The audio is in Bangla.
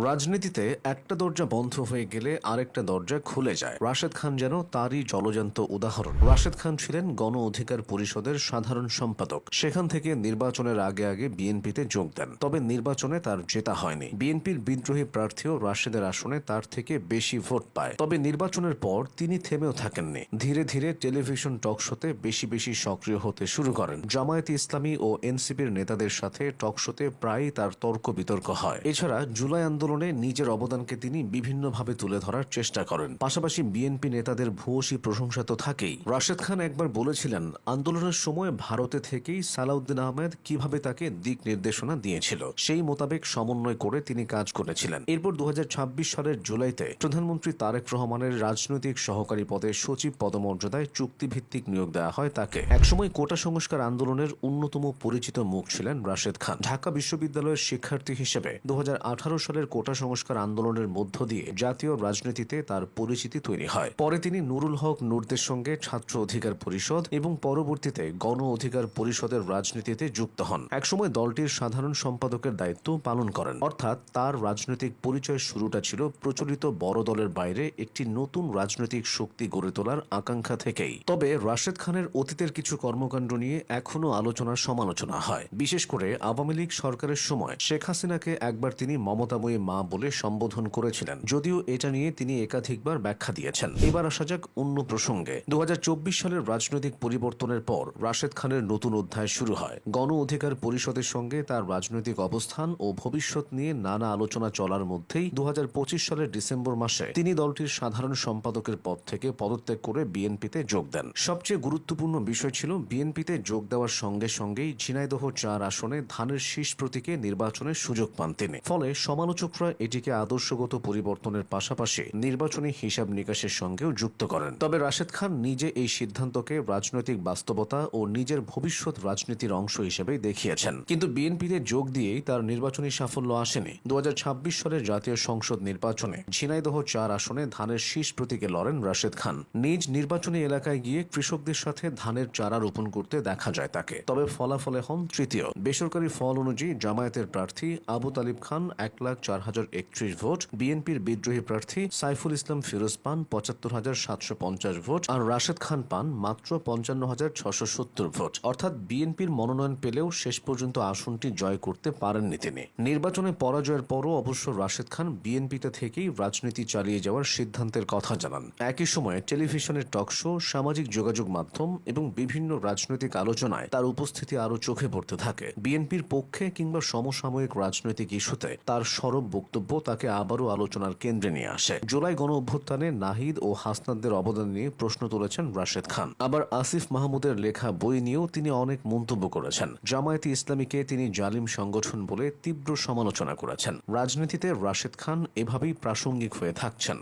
রাজনীতিতে একটা দরজা বন্ধ হয়ে গেলে আরেকটা দরজা খুলে যায়। রাশেদ খান যেন তারই জলজান্ত উদাহরণ। রাশেদ খান ছিলেন গণ অধিকার পরিষদের সাধারণ সম্পাদক। সেখান থেকে নির্বাচনের আগে আগে বিএনপিতে যোগ দেন। তবে নির্বাচনে তার জেতা হয়নি। বিএনপির বিদ্রোহী প্রার্থীও রাশেদের আসনে তার থেকে বেশি ভোট পায়। তবে নির্বাচনের পর তিনি থেমেও থাকেননি। ধীরে ধীরে টেলিভিশন টক শোতে বেশি বেশি সক্রিয় হতে শুরু করেন। জামায়াতে ইসলামী ও এনসিপির নেতাদের সাথে টক শোতে প্রায়ই তার তর্ক বিতর্ক হয়। এছাড়া জুলাই আন্দোলনে নিজের অবদানকে তিনি বিভিন্নভাবে তুলে ধরার চেষ্টা করেন। পাশাপাশি বিএনপি নেতাদের ভূয়সী প্রশংসা তো থাকেই। রাশেদ খান একবার বলেছিলেন, আন্দোলনের সময় ভারতে থেকেই সালাউদ্দিন আহমেদ কিভাবে তাকে দিক নির্দেশনা দিয়েছিল, সেই মোতাবেক সমন্বয় করে তিনি কাজ করেছিলেন। এরপর 2026 সালের জুলাইতে প্রধানমন্ত্রী তারেক রহমানের রাজনৈতিক সহকারী পদে সচিব পদমর্যাদায় চুক্তিভিত্তিক নিয়োগ দেওয়া হয় তাকে। একসময় কোটা সংস্কার আন্দোলনের অন্যতম পরিচিত মুখ ছিলেন রাশেদ খান। ঢাকা বিশ্ববিদ্যালয়ের শিক্ষার্থী হিসেবে 2018 সালের কোটা সংস্কার আন্দোলনের মধ্য দিয়ে জাতীয় রাজনীতিতে তার পরিচিতি তৈরি হয়। পরে তিনি নুরুল হক নূরদের সঙ্গে ছাত্র অধিকার পরিষদ এবং পরবর্তীতে গণ অধিকার পরিষদের রাজনীতিতে যুক্ত হন। একসময় দলটির সাধারণ সম্পাদকের দায়িত্ব পালন করেন। অর্থাৎ তার রাজনৈতিক পরিচয় শুরুটা ছিল প্রচলিত বড় দলের বাইরে একটি নতুন রাজনৈতিক শক্তি গড়ে তোলার আকাঙ্ক্ষা থেকেই। তবে রাশেদ খানের অতীতের কিছু কর্মকাণ্ড নিয়ে এখনো আলোচনার সমালোচনা হয়। বিশেষ করে আওয়ামী লীগ সরকারের সময় শেখ হাসিনাকে একবার তিনি মমতাময়ী মা বলে সম্বোধন করেছিলেন, যদিও এটা নিয়ে তিনি একাধিকবার ব্যাখ্যা দিয়েছেন। এবার আসা যাক অন্য প্রসঙ্গে। 2024 সালের রাজনৈতিক পরিবর্তনের পর রাশেদ খানের নতুন অধ্যায় শুরু হয়। গণ অধিকার পরিষদের সঙ্গে তার রাজনৈতিক অবস্থান ও ভবিষ্যৎ নিয়ে নানা আলোচনা চলার মধ্যেই 2025 সালের ডিসেম্বর মাসে তিনি দলটির সাধারণ সম্পাদকের পদ থেকে পদত্যাগ করে বিএনপিতে যোগ দেন। সবচেয়ে গুরুত্বপূর্ণ বিষয় ছিল, বিএনপিতে যোগ দেওয়ার সঙ্গে সঙ্গেই ঝিনাইদহ 4 আসনে ধানের শীষ প্রতীকে নির্বাচনের সুযোগ পান তিনি। ফলে সমালোচকরা এটিকে আদর্শগত পরিবর্তনের পাশাপাশি নির্বাচনী হিসাব নিকাশের সঙ্গেও যুক্ত করেন। তবে রাশেদ খান নিজে এই সিদ্ধান্তকে রাজনৈতিক বাস্তবতা ও নিজের ভবিষ্যৎ রাজনীতির অংশ হিসেবেই দেখিয়েছেন। কিন্তু বিএনপিতে যোগ দিয়েই তার নির্বাচনী সাফল্য আসেনি। 2026 সালের জাতীয় সংসদ নির্বাচনে ঝিনাইদহ 4 আসনে ধানের শীষ প্রতীকে লড়েন রাশেদ খান। নিজ নির্বাচনী এলাকায় গিয়ে কৃষকদের সাথে ধানের চারা রোপণ করতে দেখা যায় তাকে। তবে ফলাফলে হন তৃতীয়। বেসরকারি ফল অনুযায়ী জামায়াতের প্রার্থী আবু তালিব খান 1,04,031 ভোট, বিএনপির বিদ্রোহী প্রার্থী সাইফুল ইসলাম ফিরোজ পান 75,750 ভোট, আর রাশেদ খান পান মাত্র 55,670 ভোট। অর্থাৎ বিএনপির মনোনয়ন পেলেও শেষ পর্যন্ত আসনটি জয় করতে পারেননি তিনি। নির্বাচনে পরাজয়ের পরও অবশ্য রাশেদ খান বিএনপিতে থেকেই রাজনীতি চালিয়ে যাওয়ার সিদ্ধান্তের কথা জানান। একই সময়ে টেলিভিশনের টক শো, সামাজিক যোগাযোগ মাধ্যম এবং বিভিন্ন রাজনৈতিক আলোচনায় তার উপস্থিতি আরও চোখে পড়তে থাকে। বিএনপির পক্ষে কিংবা সমসাময়িক রাজনৈতিক ইস্যুতে তার সরব বক্তব্য তাকে আবারও আলোচনার কেন্দ্রে নিয়ে আসে। জুলাই গণ অভ্যুত্থানে নাহিদ ও হাসনাতদের অবদান নিয়ে প্রশ্ন তুলেছেন রাশেদ খান। আবার আসিফ মাহমুদের লেখা বই নিয়েও তিনি অনেক মন্তব্য করেছেন। জামায়াতে ইসলামীকে তিনি জালিম সংগঠন বলে তীব্র সমালোচনা করেছেন। রাজনীতিতে রাশেদ খান এভাবেই প্রাসঙ্গিক হয়ে থাকছেন।